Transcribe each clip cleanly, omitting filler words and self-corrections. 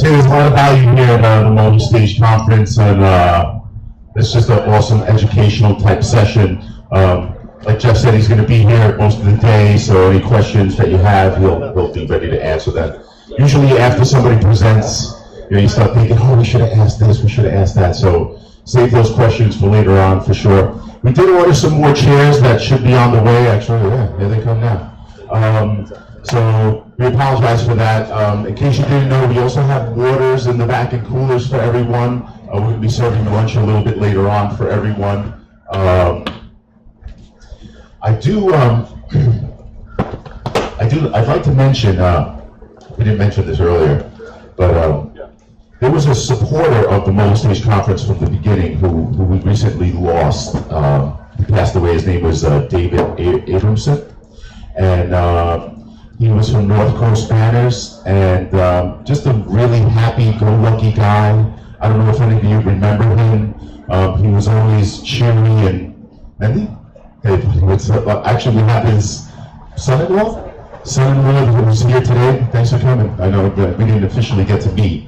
say there's a lot of value here at the multi-stage conference, and it's just an awesome educational type session. Like Jeff said, he's going to be here most of the day, so any questions that you have, he'll be ready to answer them. Usually after somebody presents, you start thinking, oh, we should have asked this, we should have asked that, so save those questions for later on for sure. We did order some more chairs that should be on the way, actually, yeah, here they come now. So we apologize for that. In case you didn't know, we also have waters in the back and coolers for everyone. We're going to be serving lunch a little bit later on for everyone. I'd like to mention, we didn't mention this earlier, but there was a supporter of the Multi-Stage Conference from the beginning who we recently lost. He passed away. His name was David Abramson, and he was from North Coast Banners, and just a really happy-go-lucky guy. I don't know if any of you remember him. He was always cheery and actually we have his son-in-law who's here today. Thanks for coming. I know that we didn't officially get to meet.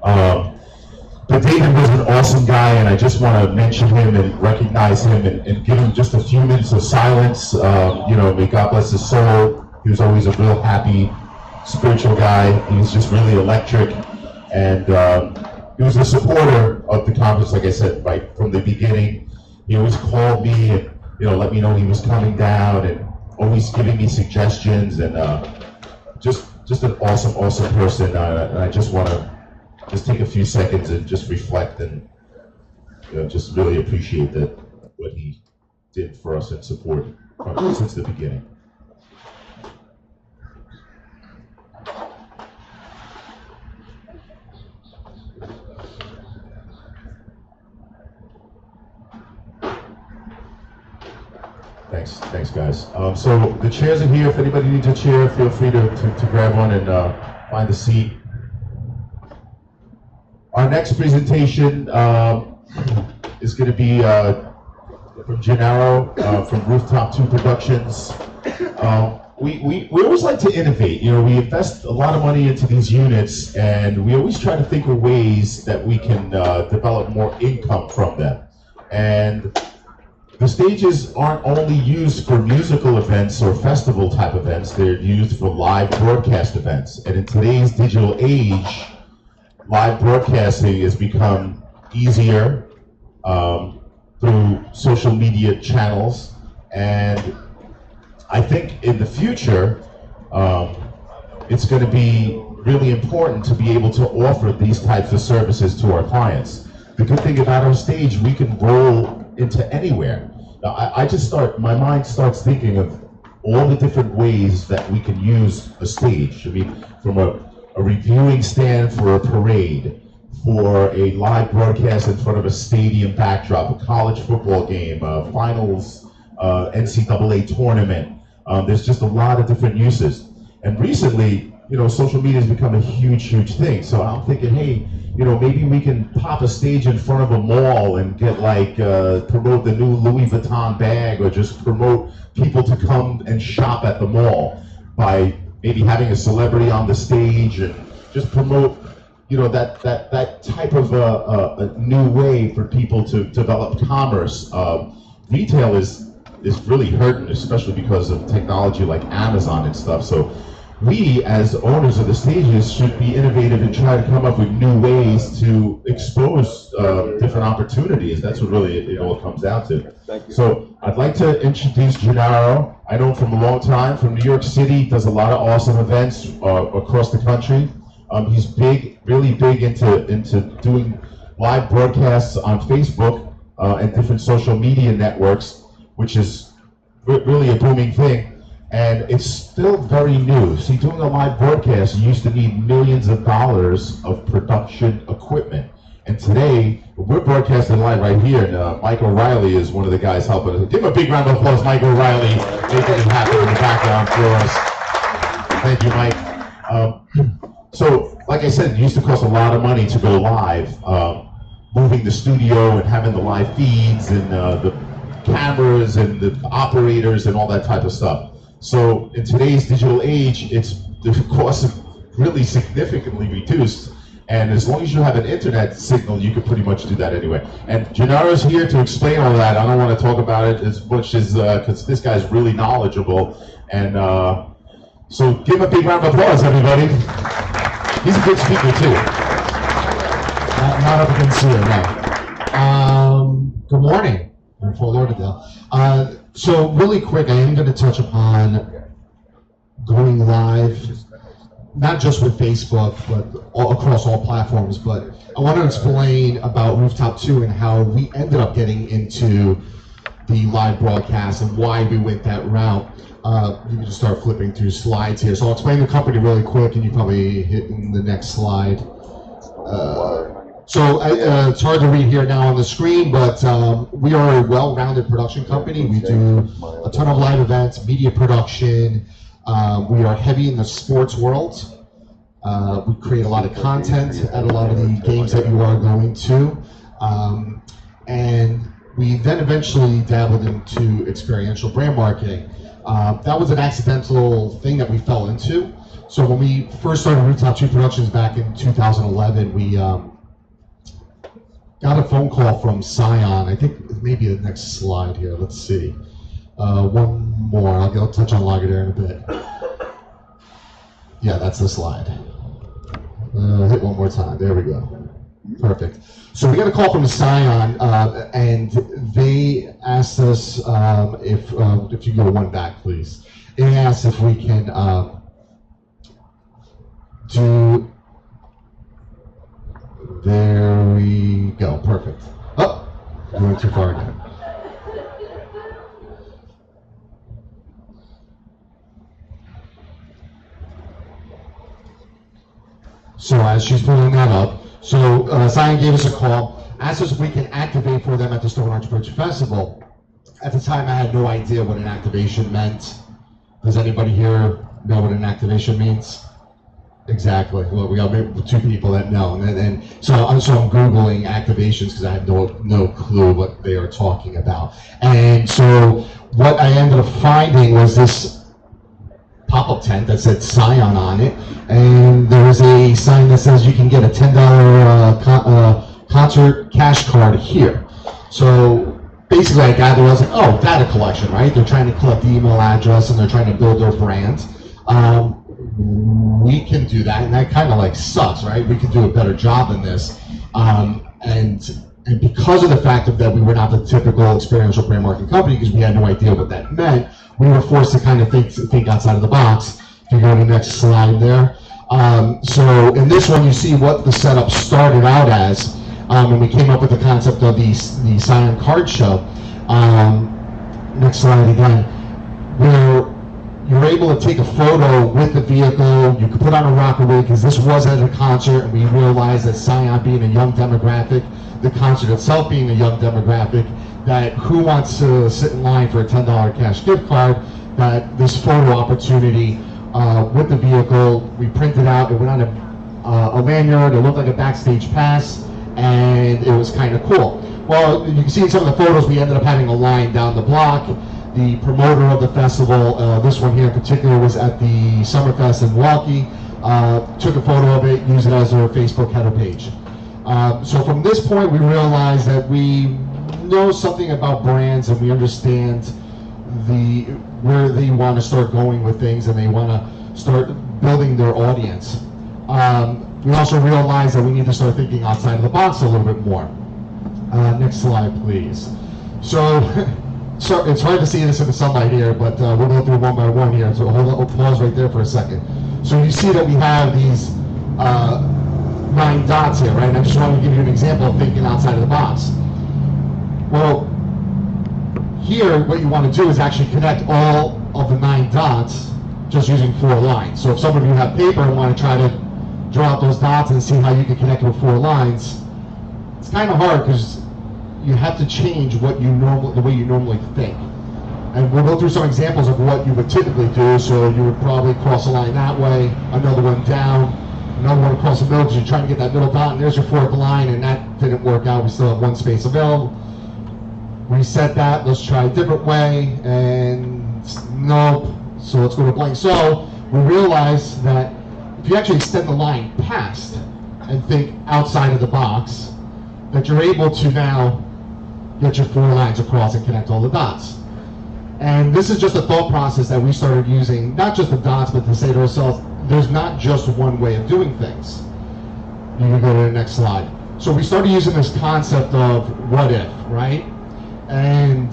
But David was an awesome guy, and I just want to mention him and recognize him and give him just a few minutes of silence. May God bless his soul. He was always a real happy, spiritual guy. He was just really electric, and he was a supporter of the conference, like I said, right from the beginning. He always called me and let me know he was coming down, and always giving me suggestions, and just an awesome person. And I just want to take a few seconds and just reflect and just really appreciate what he did for us and support since the beginning. Thanks guys. So the chairs are here. If anybody needs a chair, feel free to grab one and find a seat. Our next presentation is going to be from Gennaro from Rooftop 2 Productions. We always like to innovate. We invest a lot of money into these units, and we always try to think of ways that we can develop more income from them. And the stages aren't only used for musical events or festival type events, they're used for live broadcast events. And in today's digital age, live broadcasting has become easier through social media channels. And I think in the future, it's going to be really important to be able to offer these types of services to our clients. The good thing about our stage, we can roll into anywhere. Now, my mind starts thinking of all the different ways that we can use a stage. I mean, from a reviewing stand for a parade, for a live broadcast in front of a stadium backdrop, a college football game, finals, NCAA tournament. There's just a lot of different uses. And recently, social media has become a huge thing. So I'm thinking, hey, maybe we can pop a stage in front of a mall and get promote the new Louis Vuitton bag, or just promote people to come and shop at the mall by maybe having a celebrity on the stage, and just promote, that type of a new way for people to develop commerce. Retail is really hurting, especially because of technology like Amazon and stuff. So we, as owners of the stages, should be innovative and try to come up with new ways to expose different opportunities. That's what really it all comes down to. Thank you. So I'd like to introduce Gennaro. I know him from a long time, from New York City, does a lot of awesome events across the country. He's really big into doing live broadcasts on Facebook and different social media networks, which is really a booming thing. And it's still very new. See, doing a live broadcast, you used to need millions of dollars of production equipment. And today, we're broadcasting live right here, and Mike O'Reilly is one of the guys helping us. Give him a big round of applause, Mike O'Reilly, making it happen in the background for us. Thank you, Mike. So, like I said, it used to cost a lot of money to go live, moving the studio and having the live feeds and the cameras and the operators and all that type of stuff. So in today's digital age, the costs have really significantly reduced, And as long as you have an internet signal, you can pretty much do that anyway. And Gennaro's here to explain all that. I don't want to talk about it as much as, because this guy's really knowledgeable. And so give him a big round of applause, everybody. He's a good speaker too. Not up against here, no. Good morning, I'm Fort Lauderdale. So really quick, I am going to touch upon going live, not just with Facebook, but across all platforms. But I want to explain about Rooftop 2 and how we ended up getting into the live broadcast and why we went that route. You can just start flipping through slides here. So I'll explain the company really quick, and you probably hit in the next slide. It's hard to read here now on the screen, but we are a well-rounded production company. We do a ton of live events, media production. We are heavy in the sports world. We create a lot of content at a lot of the games that you are going to. And we then eventually dabbled into experiential brand marketing. That was an accidental thing that we fell into. So when we first started Rooftop 2 Productions back in 2011, we got a phone call from Scion. I think maybe the next slide here. Let's see. One more. I'll touch on Lagardère in a bit. Yeah, that's the slide. Hit one more time. There we go. Perfect. So we got a call from Scion, and they asked us if you go one back, please. They asked if we can do. There we go. Perfect. Oh, going too far again. So as she's pulling that up, Scion gave us a call, asked us if we can activate for them at the Stone Archbridge Festival. At the time, I had no idea what an activation meant. Does anybody here know what an activation means? Exactly. Well, we got maybe two people that know, and so I'm Googling activations because I have no clue what they are talking about. And so what I ended up finding was this pop-up tent that said Scion on it, and there was a sign that says you can get a $10 concert cash card here. So basically, I gathered, I was like, oh, data collection, right? They're trying to collect the email address and they're trying to build their brand. We can do that, and that kind of like sucks, right? We can do a better job than this, and because of the fact that we were not the typical experiential brand marketing company, because we had no idea what that meant, we were forced to kind of think outside of the box. If you go to the next slide there. So in this one, you see what the setup started out as, and we came up with the concept of the Scion Card Show. Next slide again, where you're able to take a photo with the vehicle. You could put on a rocker wig, because this was at a concert, and we realized that Scion being a young demographic, the concert itself being a young demographic, that who wants to sit in line for a $10 cash gift card, that this photo opportunity with the vehicle, we printed out, it went on a lanyard, it looked like a backstage pass, and it was kind of cool. Well, you can see in some of the photos, we ended up having a line down the block. The promoter of the festival, this one here in particular, was at the Summerfest in Milwaukee, took a photo of it, used it as their Facebook header page. So from this point, we realized that we know something about brands, and we understand where they want to start going with things, and they want to start building their audience. We also realized that we need to start thinking outside of the box a little bit more. Next slide, please. So it's hard to see this in the sunlight here, but we'll go through one by one here. So we'll pause right there for a second. So you see that we have these 9 dots here, right? And I just want to give you an example of thinking outside of the box. Well, here, what you want to do is actually connect all of the 9 dots just using 4 lines. So if some of you have paper and want to try to draw out those dots and see how you can connect with 4 lines, it's kind of hard because you have to change the way you normally think. And we'll go through some examples of what you would typically do. So you would probably cross a line that way, another one down, another one across the middle, because you're trying to get that middle dot, and there's your 4th line, and that didn't work out. We still have 1 space available. Reset that, let's try a different way, and nope, so let's go to blank. So we realized that if you actually extend the line past and think outside of the box, that you're able to now get your 4 lines across and connect all the dots. And this is just a thought process that we started using, not just the dots, but to say to ourselves, there's not just one way of doing things. You can go to the next slide. So we started using this concept of what if, right? And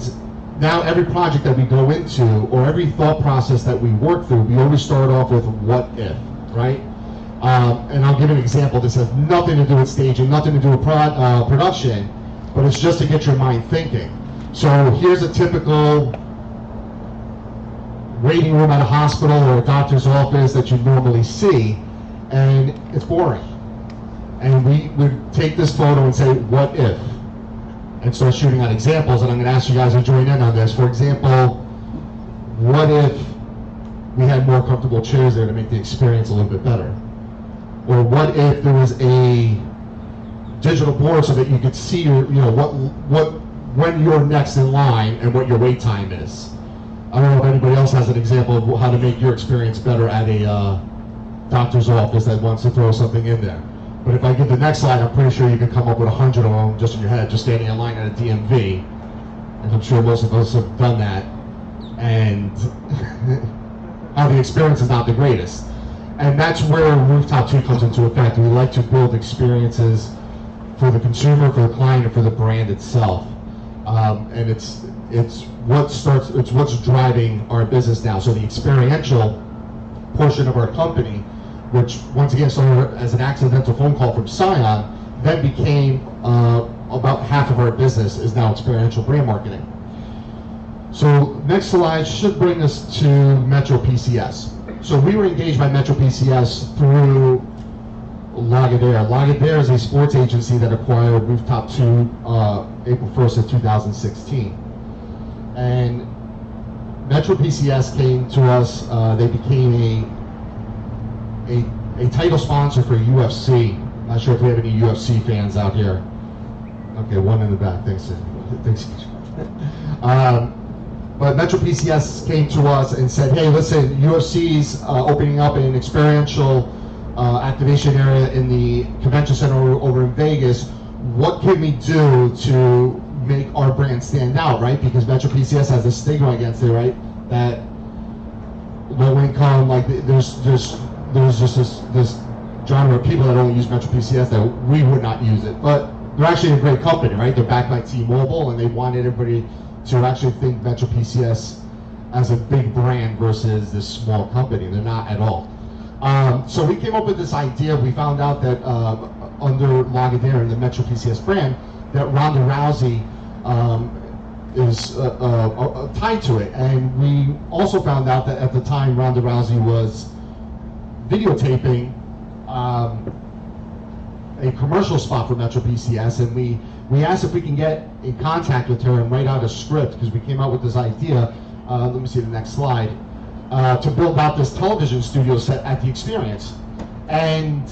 now every project that we go into, or every thought process that we work through, we always start off with what if, right? And I'll give an example. This has nothing to do with staging, nothing to do with production, but it's just to get your mind thinking. So here's a typical waiting room at a hospital or a doctor's office that you normally see, and it's boring. And we would take this photo and say, what if? And start shooting out examples, and I'm going to ask you guys to join in on this. For example, what if we had more comfortable chairs there to make the experience a little bit better? Or what if there was a digital board so that you could see your, when you're next in line and what your wait time is? I don't know if anybody else has an example of how to make your experience better at a doctor's office that wants to throw something in there. But if I give the next slide, I'm pretty sure you can come up with 100 of them just in your head, just standing in line at a DMV. And I'm sure most of us have done that. And how the experience is not the greatest. And that's where Rooftop 2 comes into effect. We like to build experiences for the consumer, for the client, and for the brand itself. And it's what's driving our business now. So the experiential portion of our company, which once again started as an accidental phone call from Scion, then became about half of our business is now experiential brand marketing. So next slide should bring us to Metro PCS. So we were engaged by Metro PCS through Lagardère. Lagardère is a sports agency that acquired Rooftop 2 April 1st of 2016. And Metro PCS came to us, they became a title sponsor for UFC. Not sure if we have any UFC fans out here. Okay, one in the back, thanks. But Metro PCS came to us and said, hey, listen, UFC's opening up an experiential activation area in the convention center over in Vegas. What can we do to make our brand stand out, right? Because Metro PCS has a stigma against it, right? That low income, like there's just this genre of people that only use Metro PCS that we would not use it. But they're actually a great company, right? They're backed by T-Mobile, and they wanted everybody to actually think Metro PCS as a big brand versus this small company. They're not at all. So we came up with this idea. We found out that under Lagardère and the Metro PCS brand, that Ronda Rousey is tied to it. And we also found out that at the time Ronda Rousey was videotaping a commercial spot for Metro PCS, and we asked if we can get in contact with her and write out a script, because we came out with this idea, let me see the next slide, to build out this television studio set at the experience. And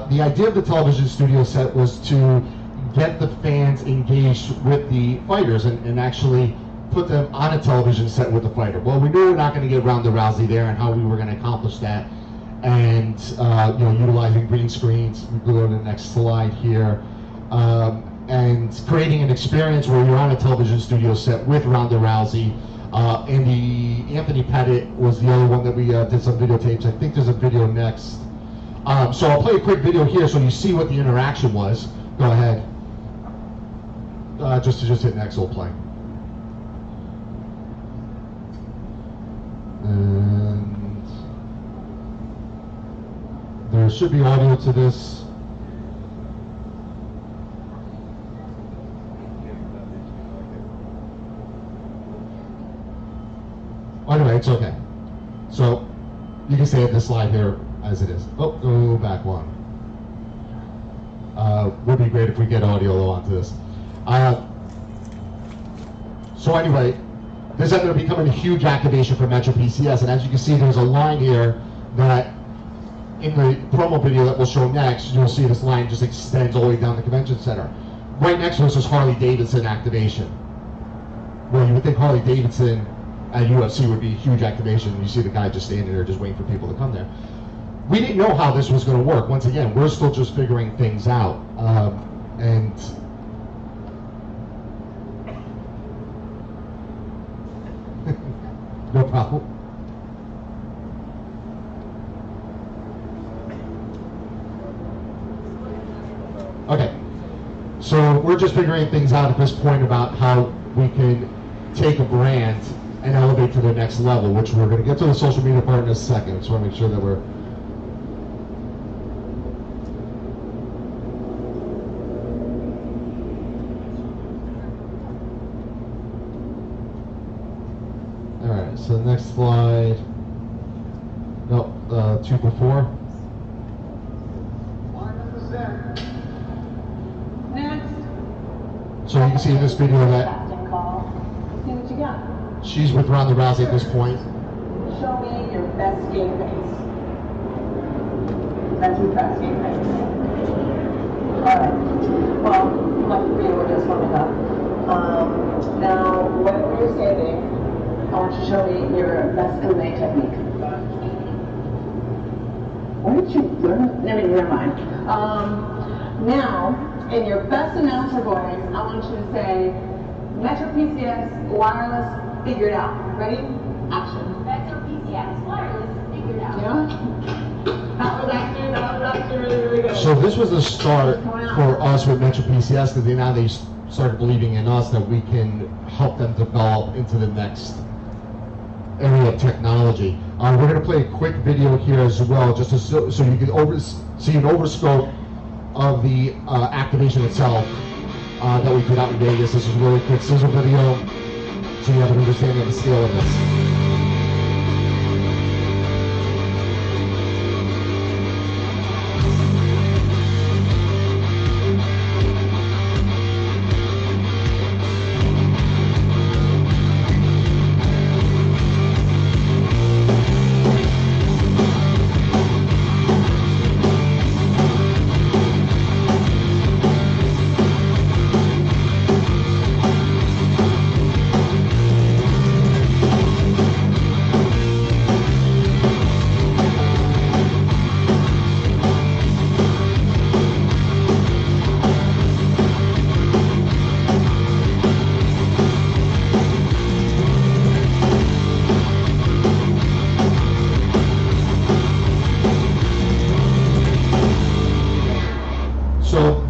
the idea of the television studio set was to get the fans engaged with the fighters and actually put them on a television set with the fighter. Well, we knew we were not going to get Ronda Rousey there, and how we were going to accomplish that. And utilizing green screens. We go to the next slide here, and creating an experience where you're on a television studio set with Ronda Rousey. Anthony Pettit was the other one that we did some videotapes. I think there's a video next. So I'll play a quick video here so you see what the interaction was. Go ahead. Just hit next, we'll play. And there should be audio to this. Anyway, it's okay. So you can stay at this slide here as it is. Oh, go back one. Would be great if we get audio onto this. So anyway, this ended up becoming a huge activation for Metro PCS, and as you can see, there's a line here that in the promo video that we'll show next, you'll see this line just extends all the way down the convention center. Right next to us is Harley Davidson activation. Well, you would think Harley Davidson at UFC would be a huge activation. You see the guy just standing there just waiting for people to come there. we didn't know how this was going to work. Once again, we're still just figuring things out. And no problem. Okay, so we're just figuring things out at this point about how we can take a brand and elevate to the next level, which we're going to get to the social media part in a second. So I want to make sure that we're... All right, so the next slide... No, 2 before. Next. So you can see in this video that See what you got. she's with Ronda Rousey at this point. Show me your best game face. That's your best game face. Alright. Well, like we were just warming up. Now, when you're standing, I want you to show me your best MMA technique. Why did you learn? Never mind. Now, in your best announcer voice, I want you to say, Metro PCS wireless figured out. Ready? Action. Metro PCS wireless figured out. Yeah? That was actually really, really good. So this was the start for us with Metro PCS, because now they started believing in us that we can help them develop into the next area of technology. We're going to play a quick video here as well, just to, so you can see an overscope of the activation itself that we put out in Vegas. This is a really quick sizzle video, so you have an understanding of the scale of this.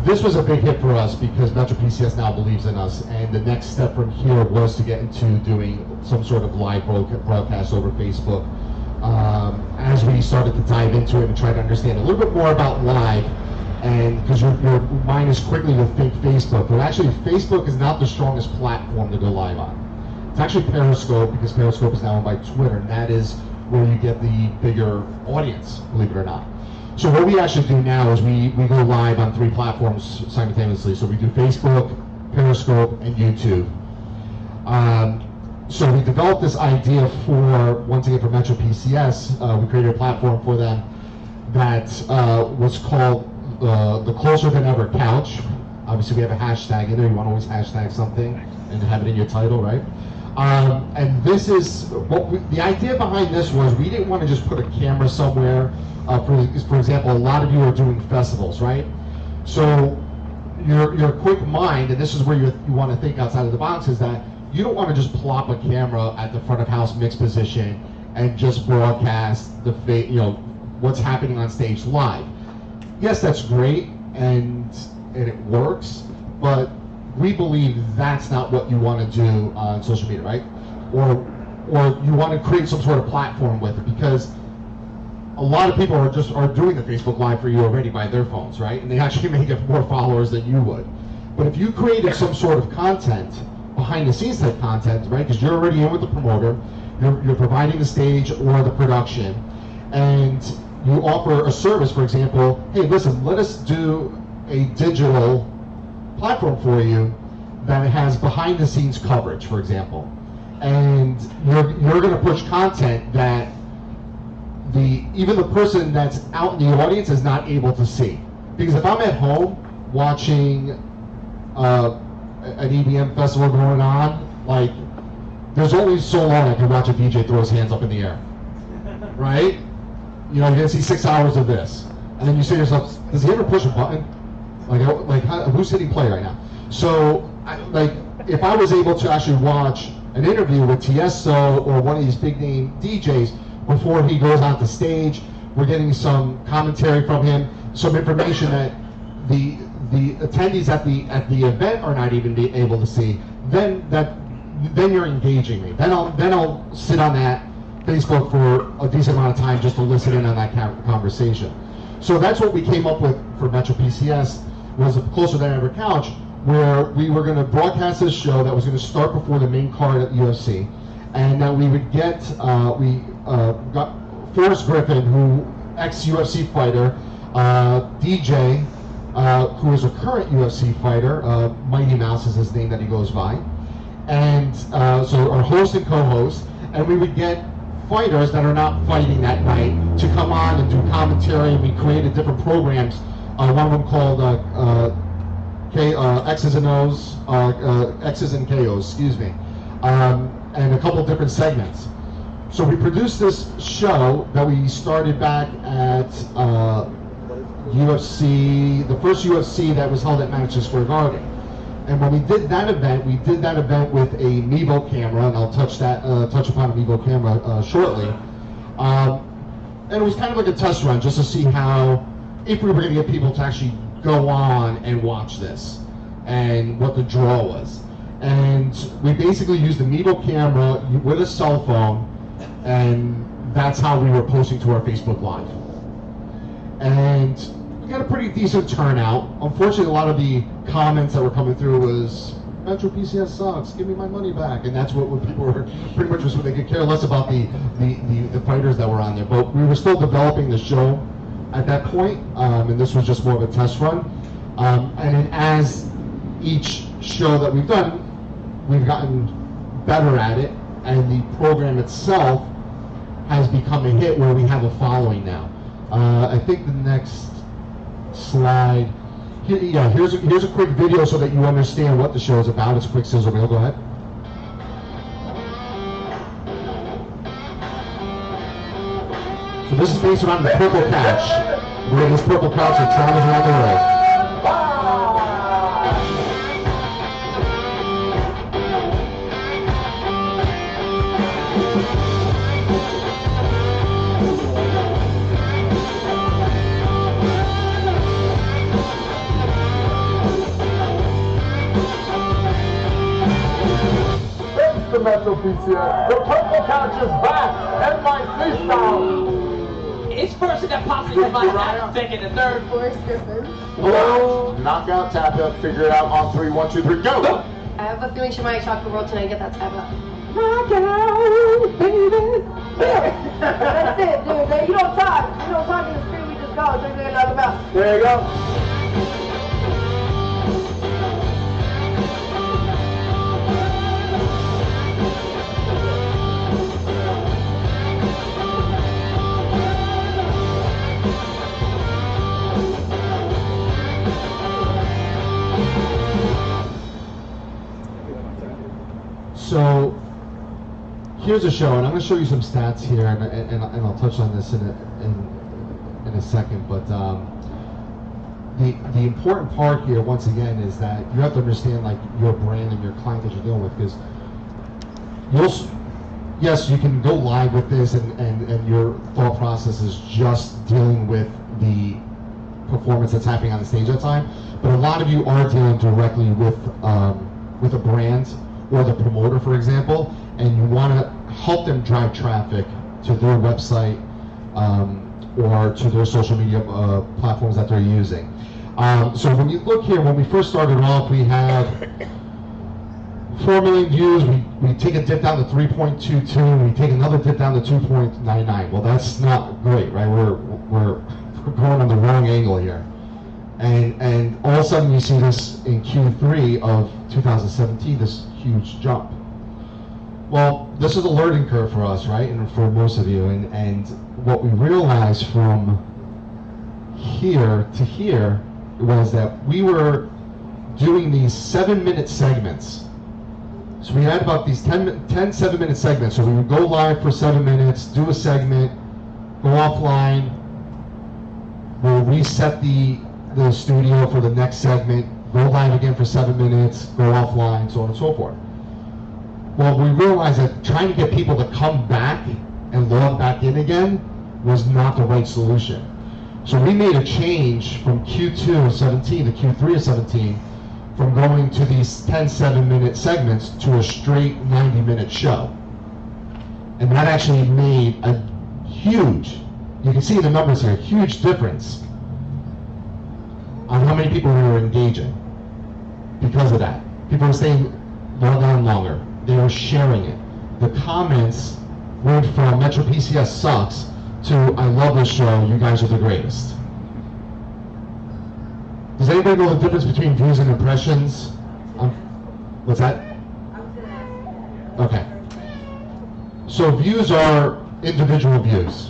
This was a big hit for us because Metro PCS now believes in us, and the next step from here was to get into doing some sort of live broadcast over Facebook. As we started to dive into it and try to understand a little bit more about live, and because your mind is quickly to think Facebook, but actually Facebook is not the strongest platform to go live on. It's actually Periscope, because Periscope is now owned by Twitter, and that is where you get the bigger audience, believe it or not. So what we actually do now is we go live on 3 platforms simultaneously. So we do Facebook, Periscope, and YouTube. So we developed this idea for, once again, for Metro PCS. We created a platform for them that was called the Closer Than Ever Couch. Obviously we have a hashtag in there. You want to always hashtag something and have it in your title, right? And this is, the idea behind this was we didn't want to just put a camera somewhere. For example, a lot of you are doing festivals, right? So your quick mind, and this is where you want to think outside of the box, is that you don't want to just plop a camera at the front of house mix position and just broadcast what's happening on stage live. Yes, that's great and it works, but we believe that's not what you want to do on social media, right? Or you want to create some sort of platform with it, because a lot of people are doing the Facebook Live for you already by their phones, right? And they actually may get more followers than you would. But if you created some sort of content, behind the scenes type content, right? Because you're already in with the promoter, you're providing the stage or the production, and you offer a service, for example, hey, listen, let us do a digital platform for you that has behind the scenes coverage, for example. And you're going to push content that even the person that's out in the audience is not able to see. Because if I'm at home watching an EDM festival going on, like, there's only so long I can watch a DJ throw his hands up in the air, right? you know, you're gonna see 6 hours of this, and then you say to yourself, does he ever push a button? Who's hitting play right now? So, if I was able to actually watch an interview with Tiesto or one of these big name DJs before he goes onto stage, we're getting some commentary from him, some information that the attendees at the event are not even able to see. Then you're engaging me. Then I'll sit on that Facebook for a decent amount of time just to listen in on that conversation. So that's what we came up with for Metro PCS, was a Closer Than Ever couch, where we were going to broadcast this show that was going to start before the main card at UFC, and that we would get got Forrest Griffin, who ex-UFC fighter, DJ, who is a current UFC fighter, Mighty Mouse is his name that he goes by, and so our host and co-host, and we would get fighters that are not fighting that night to come on and do commentary. And we created different programs. One of them called X's and O's, X's and KO's, excuse me, and a couple of different segments. So we produced this show that we started back at UFC, the first UFC that was held at Madison Square Garden. And when we did that event with a Mevo camera, and I'll touch upon a Mevo camera shortly. And it was kind of like a test run, just to see if we were going to get people to actually go on and watch this, and what the draw was. And we basically used the Mevo camera with a cell phone, and that's how we were posting to our Facebook Live. And we got a pretty decent turnout. Unfortunately, a lot of the comments that were coming through was, Metro PCS sucks, give me my money back. And that's what people were, pretty much was what they could care less about the fighters that were on there. But we were still developing the show at that point, and this was just more of a test run. And then as each show that we've done, we've gotten better at it, and the program itself has become a hit where we have a following now. I think the next slide, here's a quick video so that you understand what the show is about. It's a quick sizzle reel. Go ahead. So this is based around the purple couch. We're in this purple couch that travels around the world. The Metro PCS. The purple couch is back, and my freestyle. Each person that pops into my hat, second and third. Forrest Griffin. Hello. Knockout, tap out, figure it out on 3, 1, 2, 3, go. I have a feeling she might shock the world tonight. Get that tap out. Knockout, baby. That's it, dude. You don't talk. You don't talk in the street. We just go. Drink it out of the mouth. There you go. So here's a show, and I'm going to show you some stats here, and I'll touch on this in a second. But the important part here, once again, is that you have to understand like your brand and your client that you're dealing with, because yes, you can go live with this, and your thought process is just dealing with the performance that's happening on the stage at the time. But a lot of you are dealing directly with a brand or the promoter, for example, and you want to help them drive traffic to their website or to their social media platforms that they're using. So when you look here, when we first started off, we had 4 million views. We take a dip down to 3.22, and we take another dip down to 2.99. Well, that's not great, right? We're going on the wrong angle here. And all of a sudden you see this in Q3 of 2017, this huge jump. Well, this is a learning curve for us, right? And for most of you. And what we realized from here to here was that we were doing these 7-minute segments. So we had about these 10 7-minute segments. So we would go live for 7 minutes, do a segment, go go offline, we'll reset the studio for the next segment, go live again for 7 minutes, go offline, so on and so forth. Well, we realized that trying to get people to come back and log back in again was not the right solution. So we made a change from Q2 of 17 to Q3 of 17 from going to these 10 7-minute segments to a straight 90-minute show. And that actually made a huge, you can see the numbers here, huge difference on how many people we were engaging because of that. People were staying logged on longer. They were sharing it. The comments went from Metro PCS sucks to I love this show, you guys are the greatest. Does anybody know the difference between views and impressions? What's that? Okay. So views are individual views.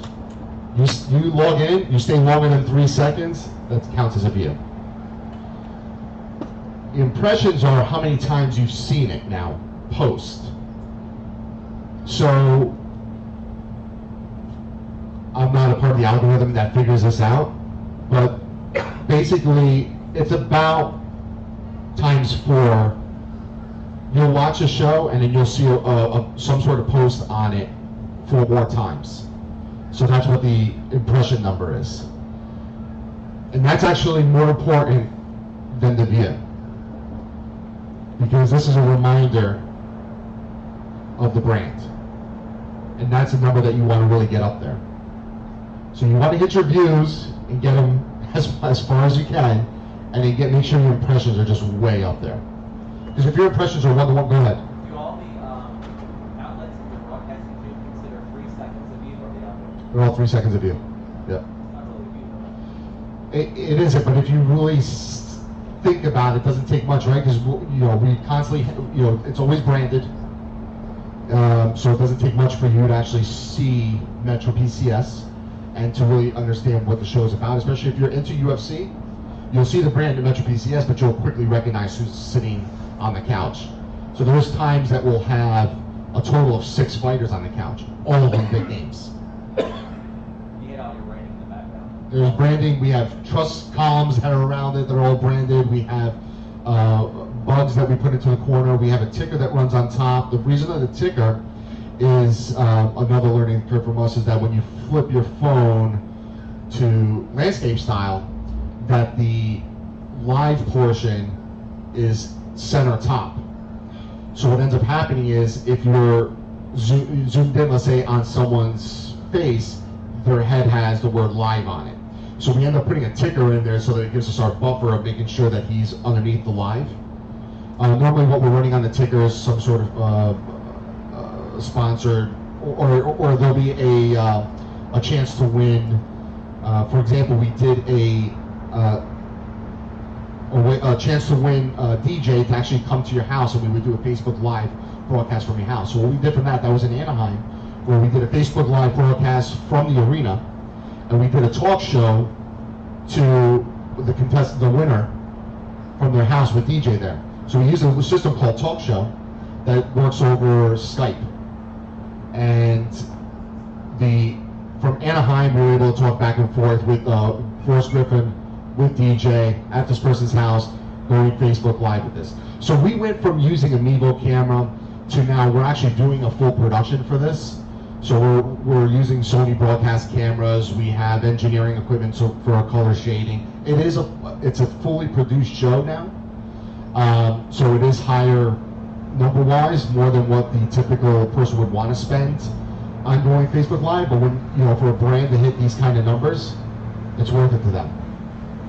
You log in, you stay longer than 3 seconds, that counts as a view. Impressions are how many times you've seen it now, post. So, I'm not a part of the algorithm that figures this out, but basically, it's about ×4. You'll watch a show and then you'll see some sort of post on it 4 more times. So that's what the impression number is. And that's actually more important than the view, because this is a reminder of the brand. And that's a number that you want to really get up there. So you want to hit your views and get them as far as you can, and then make sure your impressions are just way up there. Because if your impressions are 1-to-1, go ahead. Do all the outlets in the broadcasting field consider 3 seconds of view, or the other? They're all 3 seconds of view. Yeah. It's not really view. It isn't, but if you really think about it, it doesn't take much, right? Because we constantly, it's always branded, so it doesn't take much for you to actually see Metro PCS and to really understand what the show is about. Especially if you're into UFC, you'll see the brand of Metro PCS, but you'll quickly recognize who's sitting on the couch. So there's times that we'll have a total of 6 fighters on the couch, all of them big names. You get all your branding in the background. There's branding. We have trust columns that are around it that are all branded. We have bugs that we put into the corner. We have a ticker that runs on top. The reason of the ticker is another learning curve from us, is that when you flip your phone to landscape style, that the live portion is center top. So what ends up happening is if you're zoomed in, let's say, on someone's face, their head has the word live on it. So we end up putting a ticker in there so that it gives us our buffer of making sure that he's underneath the live. Normally what we're running on the ticker is some sort of sponsored, or there'll be a chance to win. For example, we did a chance to win a DJ to actually come to your house, and we would do a Facebook Live broadcast from your house. So what we did from that was in Anaheim, where we did a Facebook Live broadcast from the arena, and we did a talk show to the contestant, the winner, from their house with DJ there. So we use a system called Talk Show that works over Skype. And from Anaheim, we were able to talk back and forth with Forrest Griffin, with DJ, at this person's house, going Facebook Live with this. So we went from using a Mevo camera to now we're actually doing a full production for this. So we're using Sony broadcast cameras. We have engineering equipment for our color shading. It's a fully produced show now. So it is higher number-wise, more than what the typical person would want to spend on going Facebook Live. But when for a brand to hit these kind of numbers, it's worth it to them,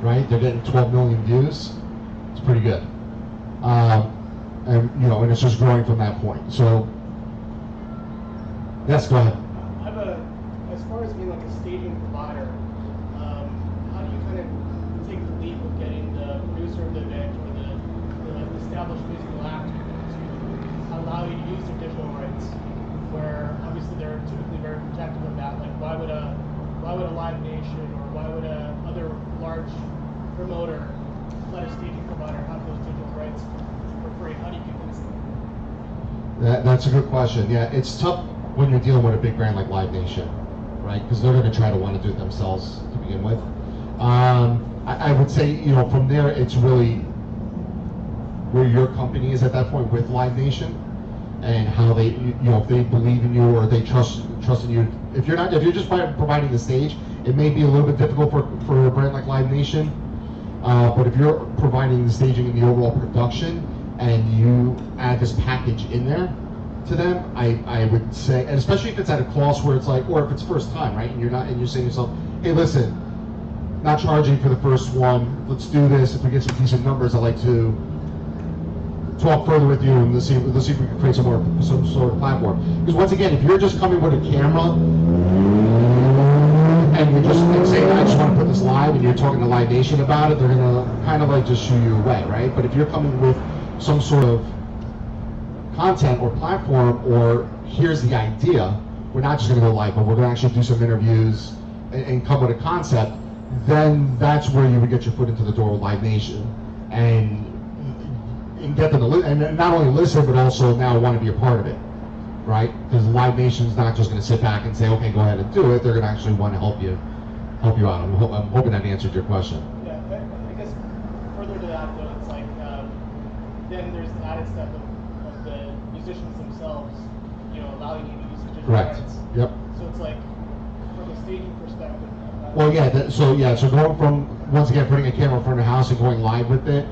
right? They're getting 12 million views. It's pretty good, and it's just growing from that point. So, yes, go ahead. As far as being like a staging provider, how do you kind of take the leap of getting the producer of the event or the established musical act to allow you to use their digital rights, where obviously they're typically very protective of that? Like, why would a Live Nation or why would a other large promoter let a staging provider have those digital rights for free? How do you convince them? That's a good question. Yeah, it's tough when you're dealing with a big brand like Live Nation, right? Because they're going to try to want to do it themselves to begin with. I would say, you know, from there, it's really where your company is at that point with Live Nation, and how they, you know, if they believe in you or they trust in you. If you're just providing the stage, it may be a little bit difficult for a brand like Live Nation. But if you're providing the staging and the overall production, and you add this package in there to them, I would say, and especially if it's at a cost where it's like, or if it's first time, right? And you're saying to yourself, hey, listen, not charging for the first one. Let's do this. If we get some decent numbers, I'd like to talk further with you, and let's see if we can create some sort of platform. Because once again, if you're just coming with a camera and you're just saying, I just want to put this live, and you're talking to Live Nation about it, they're gonna kind of like just shoo you away, right? But if you're coming with some sort of content or platform, or here's the idea, we're not just gonna go live, but we're gonna actually do some interviews and come with a concept, then that's where you would get your foot into the door with Live Nation, and get them to and not only listen, but also now want to be a part of it, right? Because Live Nation's not just going to sit back and say, okay, go ahead and do it. They're going to actually want to help you out. I'm hoping that answered your question. Yeah, I guess further to that though, it's like then there's the added step of the musicians themselves, you know, allowing you to use the digital Correct. rights. Yep. So it's like from a staging perspective. Well, yeah. So going from, once again, putting a camera in front of the house and going live with it.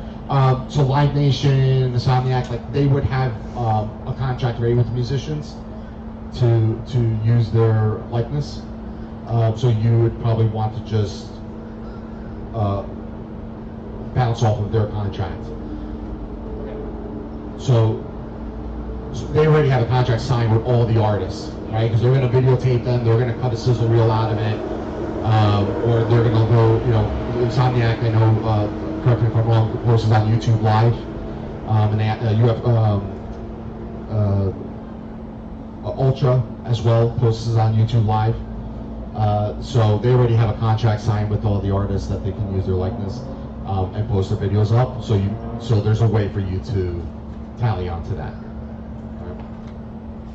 So Live Nation, Insomniac, like they would have a contract ready with the musicians to use their likeness. So you would probably want to just bounce off of their contract. So they already have a contract signed with all the artists, right? Because they're going to videotape them, they're going to cut a sizzle reel out of it, or they're going to go, you know, Insomniac, I know, correct me if I'm wrong, posts on YouTube Live, and you have Ultra as well, posts on YouTube Live. So they already have a contract signed with all the artists that they can use their likeness and post their videos up. So there's a way for you to tally onto that.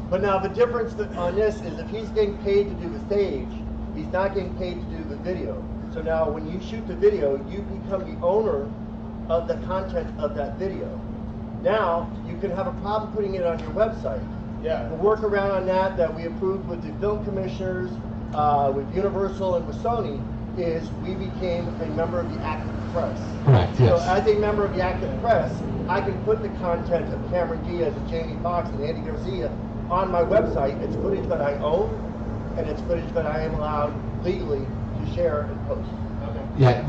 But now the difference on this is if he's getting paid to do the stage, he's not getting paid to do the video. So now when you shoot the video, you become the owner of the content of that video. Now, you can have a problem putting it on your website. Yeah. The workaround on that we approved with the film commissioners, with Universal and with Sony, is we became a member of the active press. Correct, yes. So as a member of the active press, I can put the content of Cameron Diaz and Jamie Foxx and Andy Garcia on my website. It's footage that I own, and it's footage that I am allowed legally to share and post. Okay. Yeah,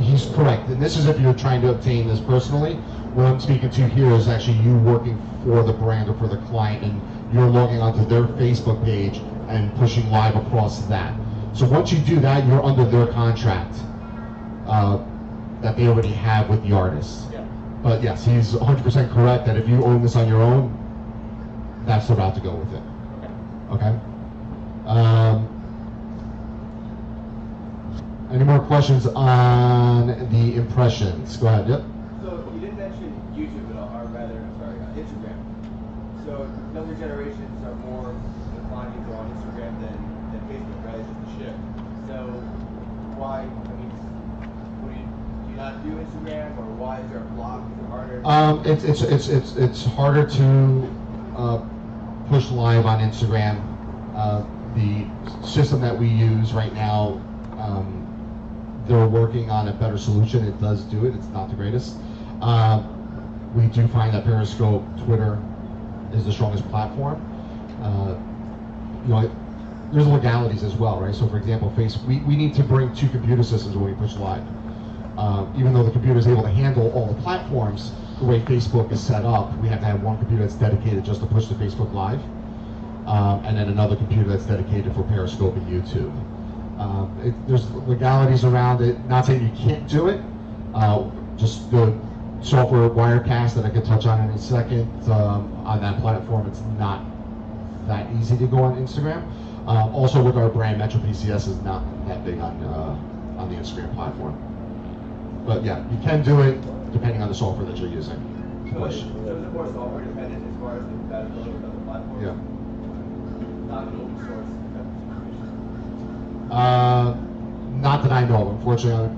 he's correct. And this is if you're trying to obtain this personally. What I'm speaking to here is actually you working for the brand or for the client, and you're logging onto their Facebook page and pushing live across that. So once you do that, you're under their contract that they already have with the artist. Yeah. But yes, he's 100% correct that if you own this on your own, that's the route to go with it. Okay? Any more questions on the impressions? Go ahead. Yep. So you didn't mention YouTube at all, or rather, sorry, Instagram. So younger generations are more inclined to go on Instagram than Facebook, right? It's just a shift. So why? I mean, do you not do Instagram, or why is there a block? Is it harder? It's harder to push live on Instagram. The system that we use right now, they're working on a better solution. It does do it. It's not the greatest. We do find that Periscope, Twitter is the strongest platform. You know, there's legalities as well, right? So for example, we need to bring 2 computer systems when we push live. Even though the computer is able to handle all the platforms, the way Facebook is set up, we have to have one computer that's dedicated just to push the Facebook Live, and then another computer that's dedicated for Periscope and YouTube. There's legalities around it. Not saying you can't do it. Just the software Wirecast that I could touch on in a second. On that platform, it's not that easy to go on Instagram. Also, with our brand, Metro PCS is not that big on the Instagram platform. But yeah, you can do it depending on the software that you're using. So is it more software dependent as far as the compatibility with other platforms? Yeah. Not an open source. Not that I know of. Unfortunately, I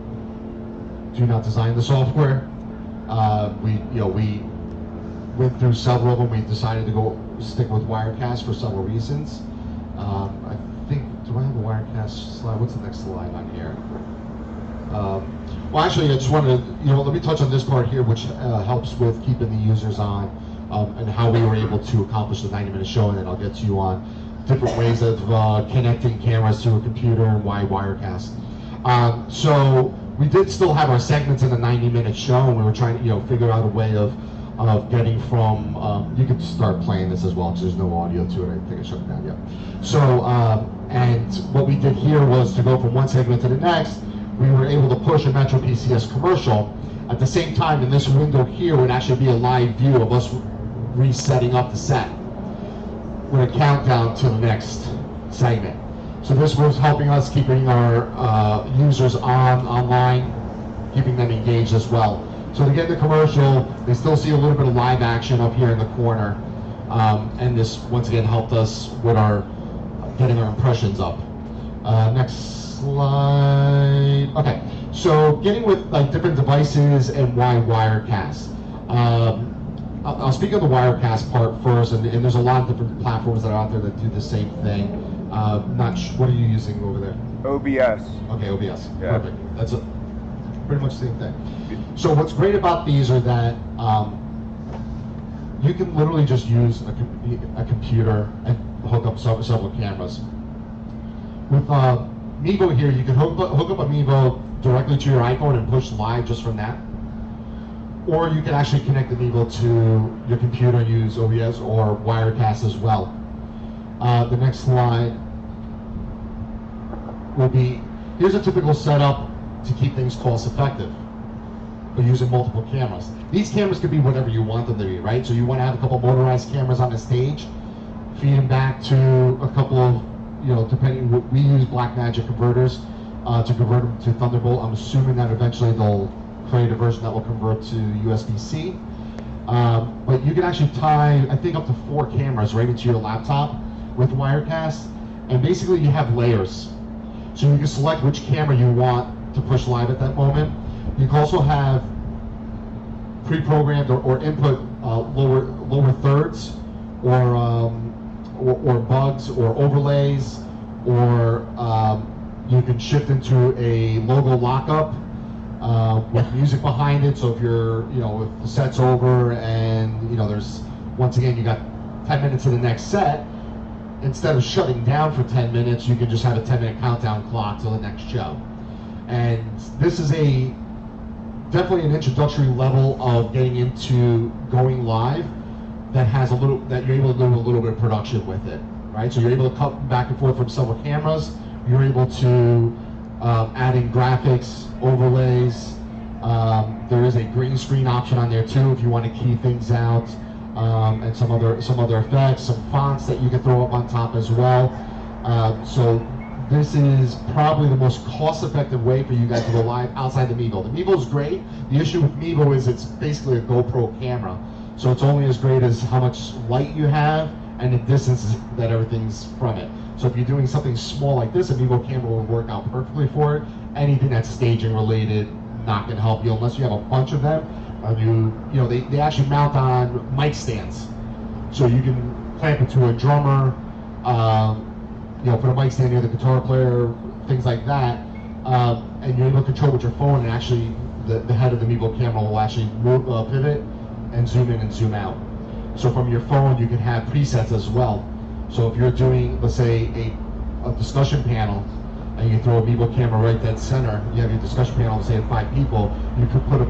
do not design the software. We went through several of them. We decided to stick with Wirecast for several reasons. I think, do I have a Wirecast slide? What's the next slide on here? Well, actually, I just wanted to, let me touch on this part here, which helps with keeping the users on, and how we were able to accomplish the 90-minute show, and then I'll get to you on different ways of connecting cameras to a computer and why Wirecast. So we did still have our segments in the 90-minute show, and we were trying to, figure out a way of getting from, you could start playing this as well, because there's no audio to it. I think I shut it down, yeah. So, and what we did here was to go from one segment to the next. We were able to push a Metro PCS commercial. At the same time, in this window here would actually be a live view of us resetting up the set with a countdown to the next segment. So this was helping us keeping our users online, keeping them engaged as well. So to get the commercial, they still see a little bit of live action up here in the corner. And this, once again, helped us with our getting our impressions up. Next slide. Okay, so getting with like different devices and why Wirecast. I'll speak on the Wirecast part first, and there's a lot of different platforms that are out there that do the same thing. What are you using over there? OBS. Okay, OBS. Yeah. Perfect. That's pretty much the same thing. So what's great about these are that you can literally just use a computer and hook up several cameras. With Mevo here, you can hook up a Mevo directly to your iPhone and push live just from that. Or you can actually connect the Mevo to your computer and use OBS or Wirecast as well. The next slide will be, here's a typical setup to keep things cost effective. We're using multiple cameras. These cameras could be whatever you want them to be, right? So you want to have a couple motorized cameras on the stage, feed them back to a couple of, depending, we use Blackmagic converters to convert them to Thunderbolt. I'm assuming that eventually they'll create a version that will convert to USB-C. But you can actually tie, I think, up to 4 cameras right into your laptop with Wirecast, and basically you have layers. So you can select which camera you want to push live at that moment. You can also have pre-programmed or input lower thirds, or bugs or overlays, or you can shift into a logo lockup with music behind it. So if you're, if the set's over and there's, once again, you got 10 minutes to the next set, instead of shutting down for 10 minutes, you can just have a 10-minute countdown clock to the next show. And this is definitely an introductory level of getting into going live that has that you're able to do a little bit of production with it, right? So you're able to cut back and forth from several cameras. You're able to add in graphics, overlays. There is a green screen option on there too if you want to key things out, and some other effects, some fonts that you can throw up on top as well. So this is probably the most cost-effective way for you guys to go live outside the Mevo. The Mevo is great. The issue with Mevo is it's basically a GoPro camera. So it's only as great as how much light you have and the distance that everything's from it. So if you're doing something small like this, a Mevo camera will work out perfectly for it. Anything that's staging related, not gonna help you unless you have a bunch of them. They actually mount on mic stands. So you can clamp it to a drummer, put a mic stand near the guitar player, things like that. And you're able to control with your phone, and actually the head of the Mevo camera will actually move, pivot and zoom in and zoom out. So from your phone, you can have presets as well. So if you're doing, let's say, a discussion panel, and you throw a Mevo camera right dead center, you have your discussion panel, say, of 5 people, you could put a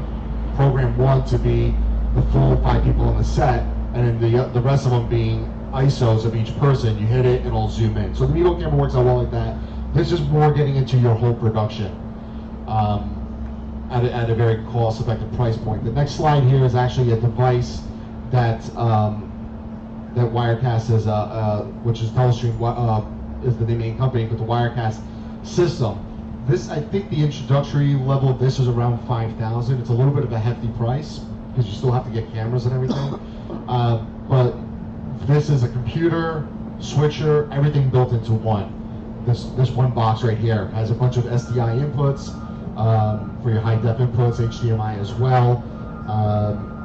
program 1 to be the full 5 people in the set, and then the rest of them being ISOs of each person. You hit it, and it'll zoom in. So the Mevo camera works out well like that. This is more getting into your whole production at a very cost-effective price point. The next slide here is actually a device that that Wirecast is, which is Telestream, is the main company, but the Wirecast system. This, I think the introductory level of this is around $5,000. It's a little bit of a hefty price because you still have to get cameras and everything. But this is a computer, switcher, everything built into one. this one box right here has a bunch of SDI inputs for your high def inputs, HDMI as well,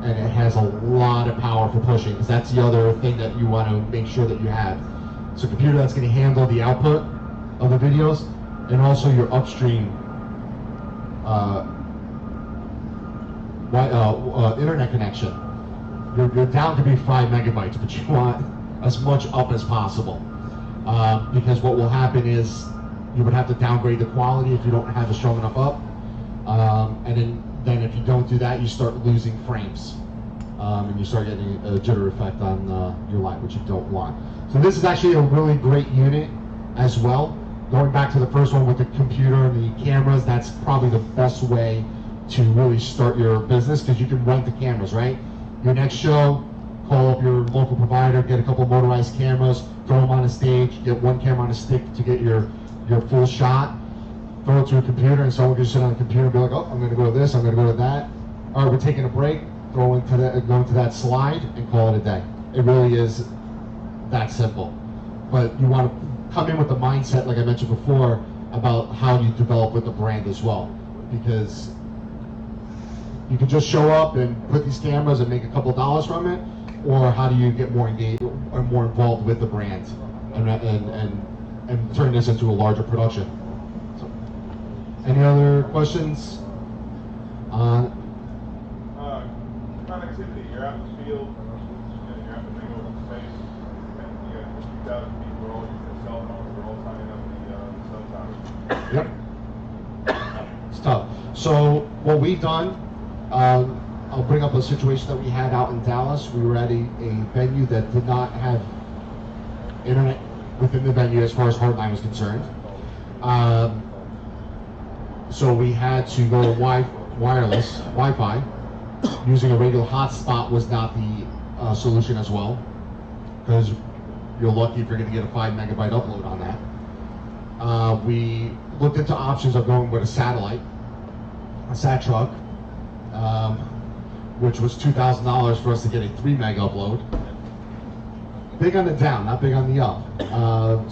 and it has a lot of power for pushing, because that's the other thing that you want to make sure that you have. It's a computer that's going to handle the output of the videos and also your upstream internet connection. You're down to be 5 megabytes, but you want as much up as possible, because what will happen is you would have to downgrade the quality if you don't have a strong enough up, and then if you don't do that, you start losing frames, and you start getting a jitter effect on your light, which you don't want. So this is actually a really great unit as well. Going back to the first one with the computer and the cameras, that's probably the best way to really start your business, because you can rent the cameras, right? Your next show, call up your local provider, get a couple motorized cameras, throw them on a stage, get one camera on a stick to get your full shot, throw it to a computer, and someone can sit on the computer and be like, oh, I'm going to go to this, I'm going to go to that. All right, we're taking a break, go into that slide, and call it a day. It really is that simple. But you want to come in with the mindset, like I mentioned before, about how you develop with the brand as well, because you can just show up and put these cameras and make a couple dollars from it, or how do you get more engaged or more involved with the brand and turn this into a larger production? So, any other questions on connectivity? You're out in the field, you're out in the big open space, and you got 2,000 people are all using cell phones, they're all tying up the cell towers. Yep. It's tough. So what we've done, I'll bring up a situation that we had out in Dallas. We were at a venue that did not have internet within the venue as far as hardline was concerned. So we had to go to wireless Wi-Fi. Using a radio hotspot was not the solution as well, because you're lucky if you're going to get a 5 megabyte upload on that. We looked into options of going with a satellite, a sat truck, which was $2,000 for us to get a 3 meg upload. Big on the down, not big on the up.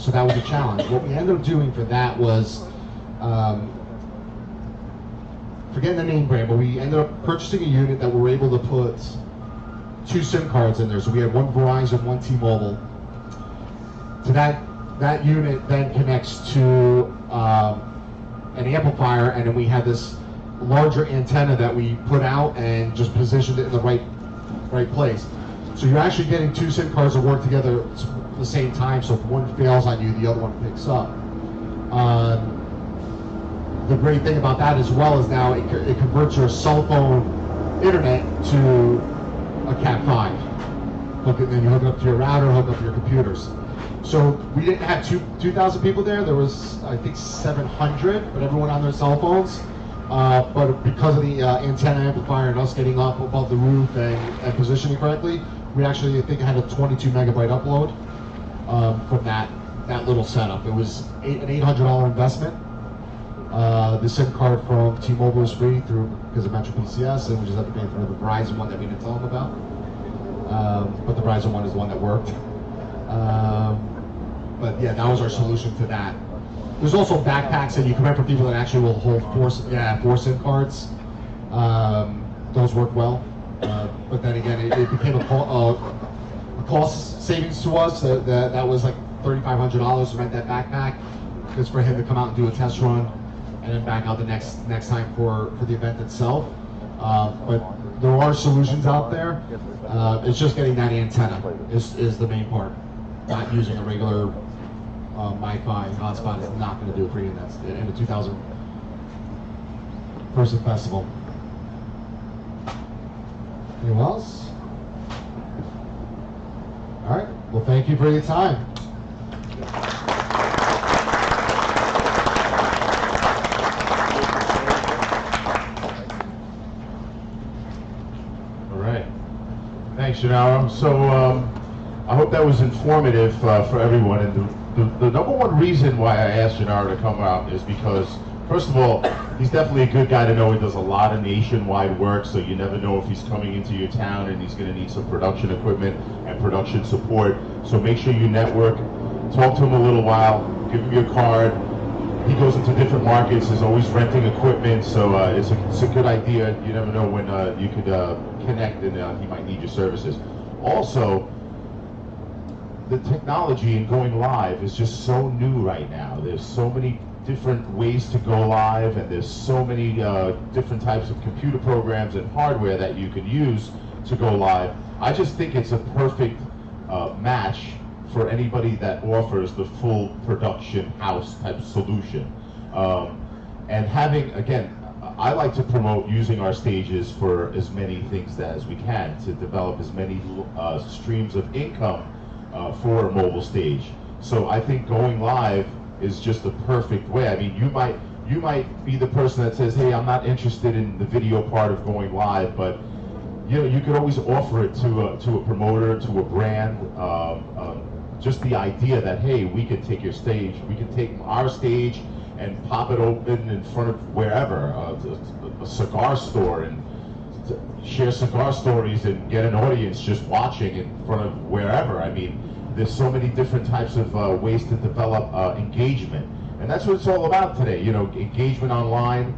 So that was a challenge. What we ended up doing for that was, forgetting the name brand, but we ended up purchasing a unit that we were able to put 2 SIM cards in there. So we had one Verizon, one T-Mobile. So that unit then connects to an amplifier, and then we had this larger antenna that we put out and just positioned it in the right place. So you're actually getting 2 SIM cards that work together at the same time, so if one fails on you, the other one picks up. The great thing about that as well is now it converts your cell phone internet to a Cat5. Then you hook it up to your router, hook up to your computers. So we didn't have 2,000 people there. There was, I think, 700, but everyone on their cell phones. But because of the antenna amplifier and us getting up above the roof and positioning correctly, we actually, I think, had a 22 megabyte upload from that little setup. It was an $800 investment. The SIM card from T-Mobile was free because of Metro PCS, and we just had to pay for the Verizon one that we didn't tell them about. But the Verizon one is the one that worked. But yeah, that was our solution to that. There's also backpacks that you can rent for people that actually will hold 4 SIM cards. Those work well. But then again, it became a cost savings to us. That was like $3,500 to rent that backpack, because for him to come out and do a test run and then back out the next time for the event itself. But there are solutions out there. It's just getting that antenna is the main part. Not using a regular MiFi hotspot is not going to do it for you in the 2,000 person festival. Anyone else? All right. Well, thank you for your time. All right. Thanks, Gennaro. So I hope that was informative for everyone. And the number one reason why I asked Gennaro to come out is because, first of all, he's definitely a good guy to know. He does a lot of nationwide work, so you never know if he's coming into your town and he's going to need some production equipment and production support. So make sure you network, talk to him a little while, give him your card. He goes into different markets, is always renting equipment, so it's a good idea. You never know when you could connect and he might need your services. Also, the technology in going live is just so new right now. There's so many different ways to go live, and there's so many different types of computer programs and hardware that you can use to go live. I just think it's a perfect match for anybody that offers the full production house type solution. And having, again, I like to promote using our stages for as many things as we can to develop as many streams of income for a mobile stage. So I think going live is just the perfect way. I mean, you might be the person that says, hey, I'm not interested in the video part of going live, but you know, you could always offer it to a promoter, to a brand. Just the idea that, hey, we can take your stage, we can take our stage and pop it open in front of wherever, a cigar store, and share cigar stories and get an audience just watching in front of wherever. I mean, there's so many different types of ways to develop engagement. And that's what it's all about today, you know, engagement online,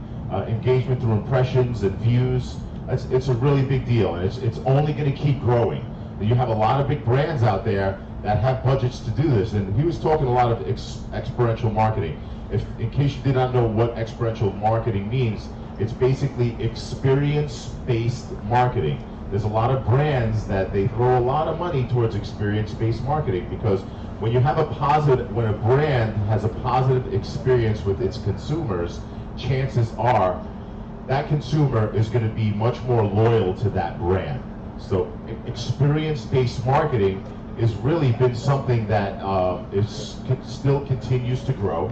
engagement through impressions and views. It's a really big deal, and it's only going to keep growing. You have a lot of big brands out there that have budgets to do this, and he was talking a lot of experiential marketing. In case you did not know what experiential marketing means, it's basically experience-based marketing. There's a lot of brands that they throw a lot of money towards experience-based marketing, because when a brand has a positive experience with its consumers, chances are that consumer is going to be much more loyal to that brand. So experience-based marketing has really been something that still continues to grow.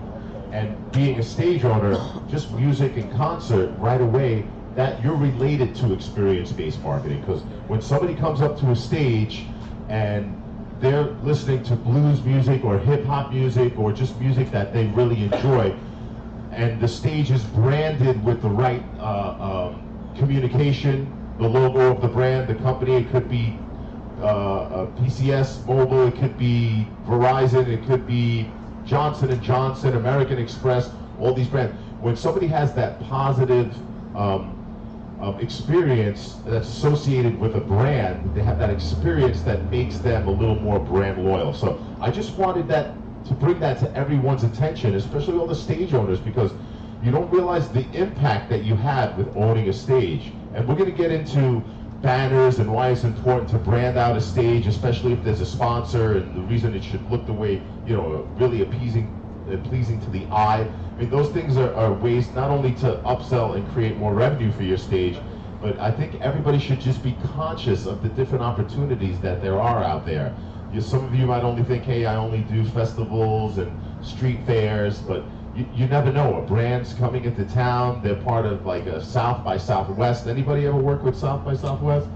And being a stage owner, just music and concert right away, that you're related to experience-based marketing. Because when somebody comes up to a stage and they're listening to blues music or hip-hop music or just music that they really enjoy, and the stage is branded with the right communication, the logo of the brand, the company, it could be PCS Mobile, it could be Verizon, it could be Johnson & Johnson, American Express, all these brands. When somebody has that positive experience that's associated with a brand, they have that experience that makes them a little more brand loyal. So I just wanted to bring that to everyone's attention, especially all the stage owners, because you don't realize the impact that you have with owning a stage. And we're going to get into banners and why it's important to brand out a stage, especially if there's a sponsor, and the reason it should look the way, you know, really appeasing and pleasing to the eye. I mean, those things are ways not only to upsell and create more revenue for your stage, but I think everybody should just be conscious of the different opportunities that there are out there. Some of you might only think, hey, I only do festivals and street fairs, but you never know. A brand's coming into town, they're part of like a South by Southwest. Anybody ever work with South by Southwest?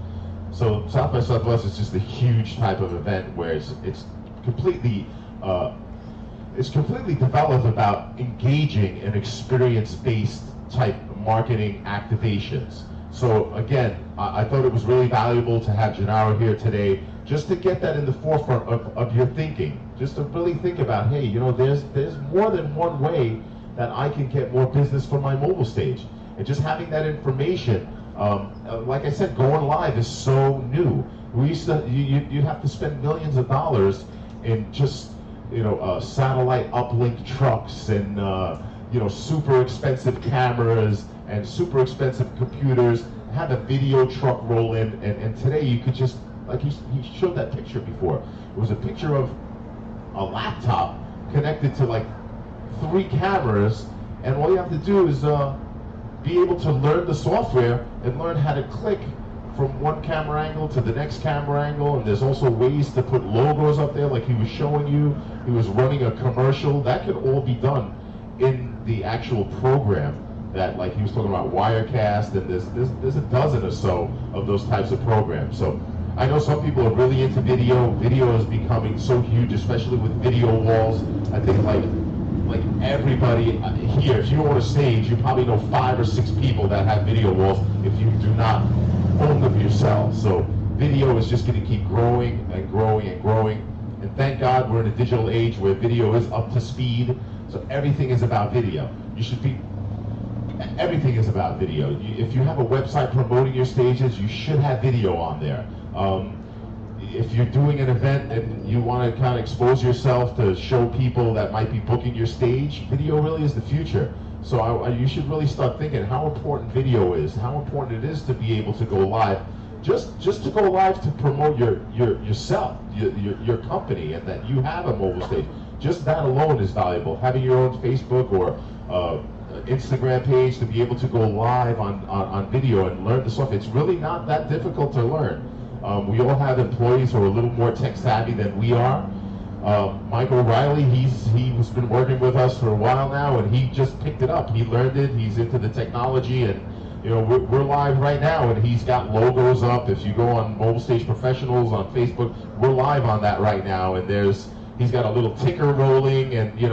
So South by Southwest is just a huge type of event where it's completely developed about engaging in experience-based type marketing activations. So again, I thought it was really valuable to have Gennaro here today, just to get that in the forefront of your thinking, just to really think about, hey, you know, there's more than one way that I can get more business from my mobile stage. And just having that information, like I said, going live is so new. We used to, you'd have to spend millions of dollars in just, you know, satellite uplink trucks and, you know, super expensive cameras and super expensive computers, have a video truck roll in, and today you could just, like he showed that picture before. It was a picture of a laptop connected to like 3 cameras, and all you have to do is be able to learn the software and learn how to click from one camera angle to the next camera angle. And there's also ways to put logos up there, like he was showing you. He was running a commercial. That could all be done in the actual program. That, like he was talking about Wirecast, and there's a dozen or so of those types of programs. So I know some people are really into video. Video is becoming so huge, especially with video walls. I think like everybody here, if you own a stage, you probably know 5 or 6 people that have video walls if you do not own them yourself. So video is just going to keep growing and growing and growing. And thank God we're in a digital age where video is up to speed, so everything is about video. Everything is about video. If you have a website promoting your stages, you should have video on there. If you're doing an event and you want to kind of expose yourself to show people that might be booking your stage, video really is the future. So you should really start thinking how important video is, how important it is to be able to go live, just to go live to promote yourself, your company, and that you have a mobile stage. Just that alone is valuable. Having your own Facebook or Instagram page to be able to go live on video and learn the stuff. It's really not that difficult to learn. We all have employees who are a little more tech savvy than we are. Mike O'Reilly, he's been working with us for a while now, and he just picked it up. He learned it. He's into the technology, and we're live right now, and he's got logos up. If you go on Mobile Stage Professionals on Facebook, we're live on that right now, and he's got a little ticker rolling, and he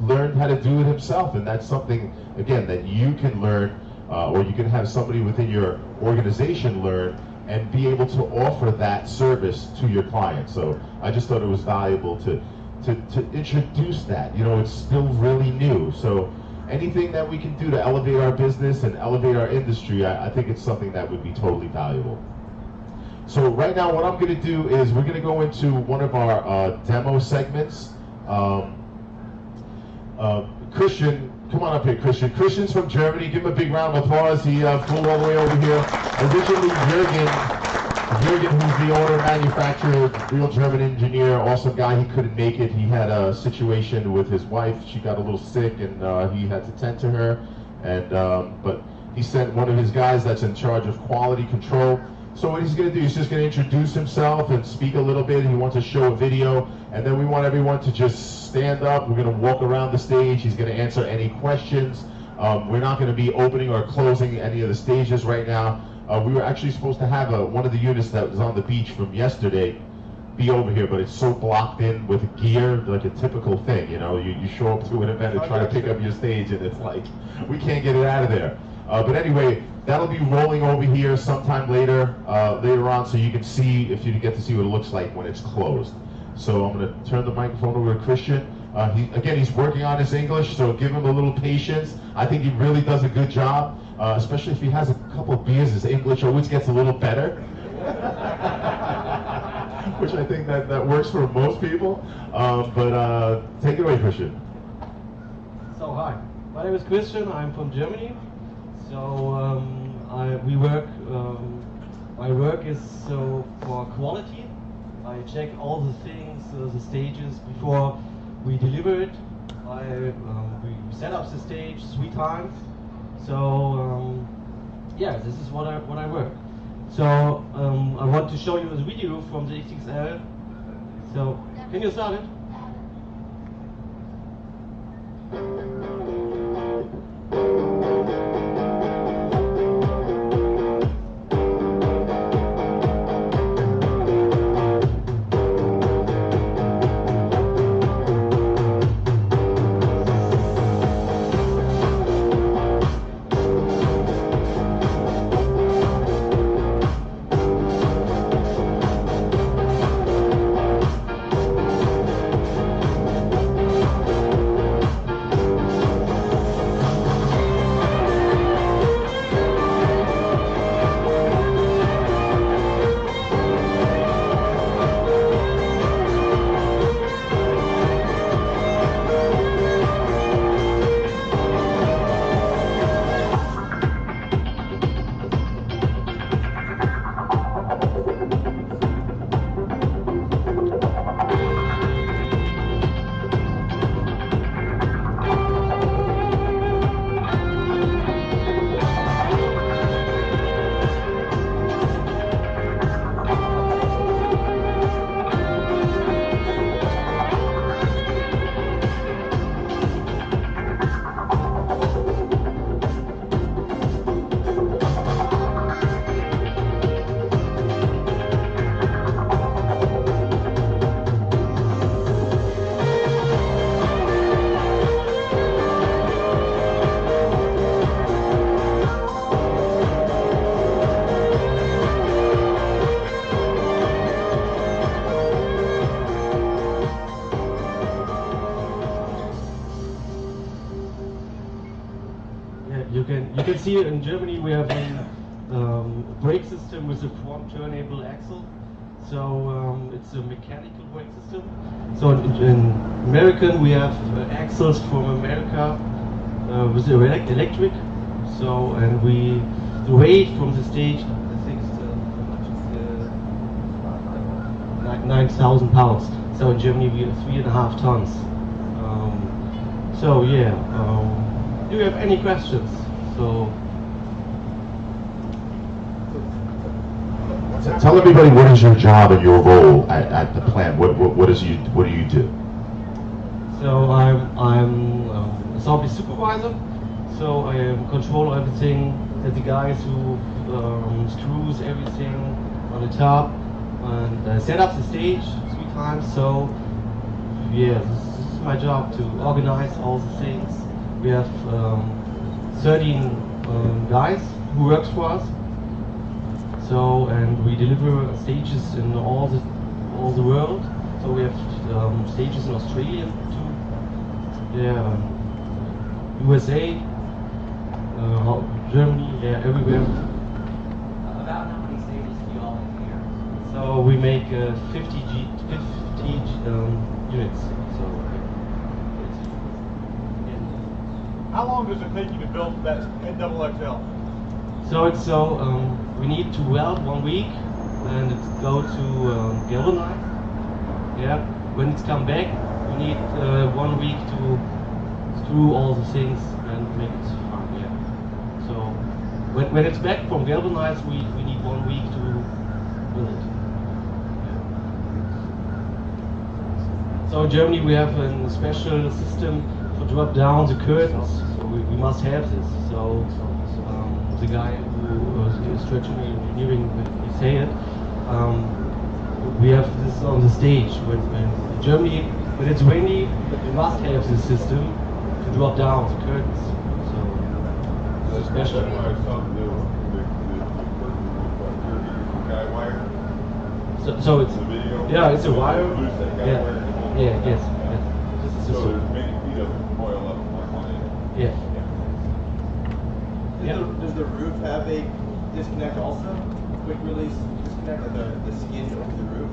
learned how to do it himself, and that's something again that you can learn, or you can have somebody within your organization learn and be able to offer that service to your clients. So I just thought it was valuable to introduce that. It's still really new. So anything that we can do to elevate our business and elevate our industry, I think it's something that would be totally valuable. So right now what I'm going to do is we're going to go into one of our demo segments. Christian, come on up here, Christian. Christian's from Germany. Give him a big round of applause. He flew all the way over here. Originally, Jürgen, who's the owner, manufacturer, real German engineer, awesome guy. He couldn't make it. He had a situation with his wife. She got a little sick, and he had to tend to her. And but he sent one of his guys that's in charge of quality control. So what he's going to do, he's just going to introduce himself and speak a little bit. He wants to show a video, and then we want everyone to just stand up. We're going to walk around the stage. He's going to answer any questions. We're not going to be opening or closing any of the stages right now. We were actually supposed to have one of the units that was on the beach from yesterday be over here, but it's so blocked in with gear, like a typical thing. You show up to an event and try to pick up your stage, and it's like, we can't get it out of there. But anyway, that'll be rolling over here sometime later on, so you can see, if you get to see what it looks like when it's closed. So I'm going to turn the microphone over to Christian. He's working on his English, so give him a little patience. I think he really does a good job, especially if he has a couple of beers. His English always gets a little better, which I think that works for most people. But take it away, Christian. So hi, my name is Christian. I'm from Germany. So my work is for quality. I check all the things, the stages before we deliver it. We set up the stage 3 times. So yeah, this is what I work. So I want to show you a video from the XXL. So can you start it? see in Germany we have a brake system with a front turnable axle. So it's a mechanical brake system. So in American we have axles from America with electric. So and the weight from the stage, I think it's like 9,000 pounds. So in Germany we have 3.5 tons. So yeah, do you have any questions? So. Tell everybody what is your job and your role at the plant. What do you do? So I'm a service supervisor. So I control everything that the guys who screws everything on the top and set up the stage 3 times. So yeah, this is my job to organize all the things. We have 13 guys who works for us. So and we deliver stages in all the world. So we have stages in Australia too, yeah, USA, Germany, yeah, everywhere. About how many stages do you all engineer? So we make 50 units. So How long does it take you to build that XXL? So we need to weld 1 week and it's go to galvanize. Yeah, when it's come back, we need 1 week to screw all the things and make it fine. Yeah. So when it's back from galvanize, we need 1 week to build it. Yeah. So in Germany we have a special system to drop down the curtains. So we must have this. So the guy who is structural engineering, we say it. We have this on the stage. When in Germany, when it's windy, we must have this system to drop down the curtains. So it's special. So it's yeah, it's a wire. Yeah, yeah, yes. This is so there's many feet of coil up on it. Yeah. Does the roof have a disconnect also? Quick release disconnect of the skin of the roof?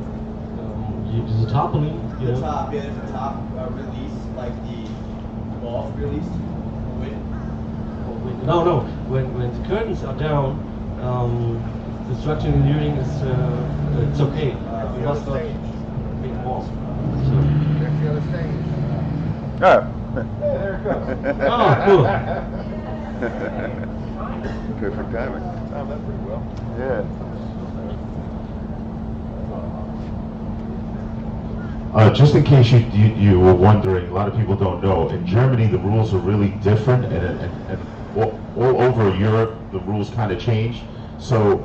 There's a top on it. The top, yeah, there's a top release, like the walls released. No. When the curtains are down, the structural engineering is it's okay. We must not make walls. So. There's the other stage. Oh. There it goes. Oh, cool. Perfect timing. Timed that pretty well. Yeah. Just in case you were wondering, a lot of people don't know, in Germany the rules are really different, and all over Europe the rules kind of change. So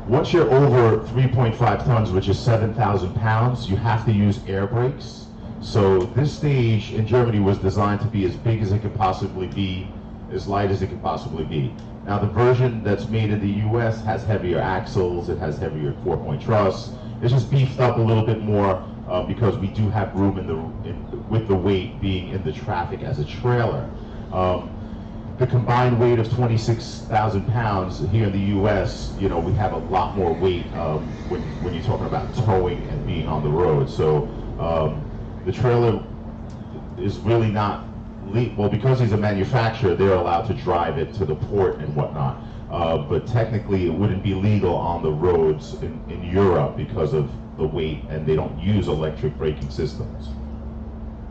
once you're over 3.5 tons, which is 7,000 pounds, you have to use air brakes. So this stage in Germany was designed to be as big as it could possibly be, as light as it could possibly be. Now the version that's made in the US has heavier axles, it has heavier 4-point truss. It's just beefed up a little bit more because we do have room with the weight being in the traffic as a trailer. The combined weight of 26,000 pounds here in the US, we have a lot more weight when you're talking about towing and being on the road. So the trailer is really not well, because he's a manufacturer, they're allowed to drive it to the port and whatnot. But technically, it wouldn't be legal on the roads in Europe because of the weight, and they don't use electric braking systems.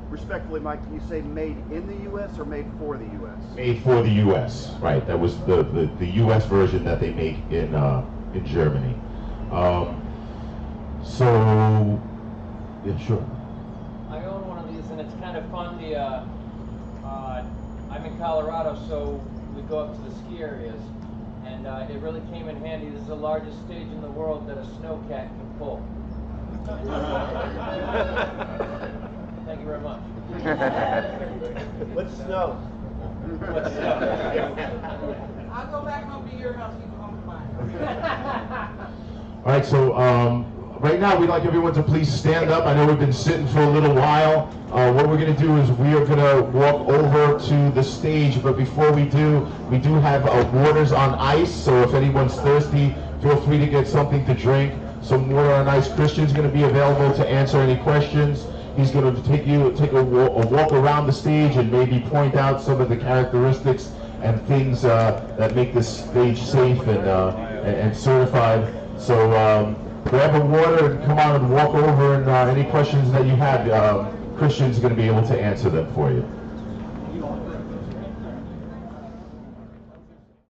Respectfully, Mike, can you say made in the U.S. or made for the U.S.? Made for the U.S. Right. That was the U.S. version that they make in Germany. So, yeah, sure. I own one of these, and it's kind of fun. I'm in Colorado, so we go up to the ski areas, and it really came in handy. This is the largest stage in the world that a snowcat can pull. Thank you very much. What's snow? What's snow? I'll go back home to your house. You go home to mine. All right. So right now, we'd like everyone to please stand up. I know we've been sitting for a little while. What we're going to do is we are going to walk over to the stage, but before we do have waters on ice, so if anyone's thirsty, feel free to get something to drink. Some water on ice. Christian's going to be available to answer any questions. He's going to take a walk around the stage and maybe point out some of the characteristics and things that make this stage safe and certified. So grab a water and come on and walk over, and any questions that you have, Christian's going to be able to answer them for you.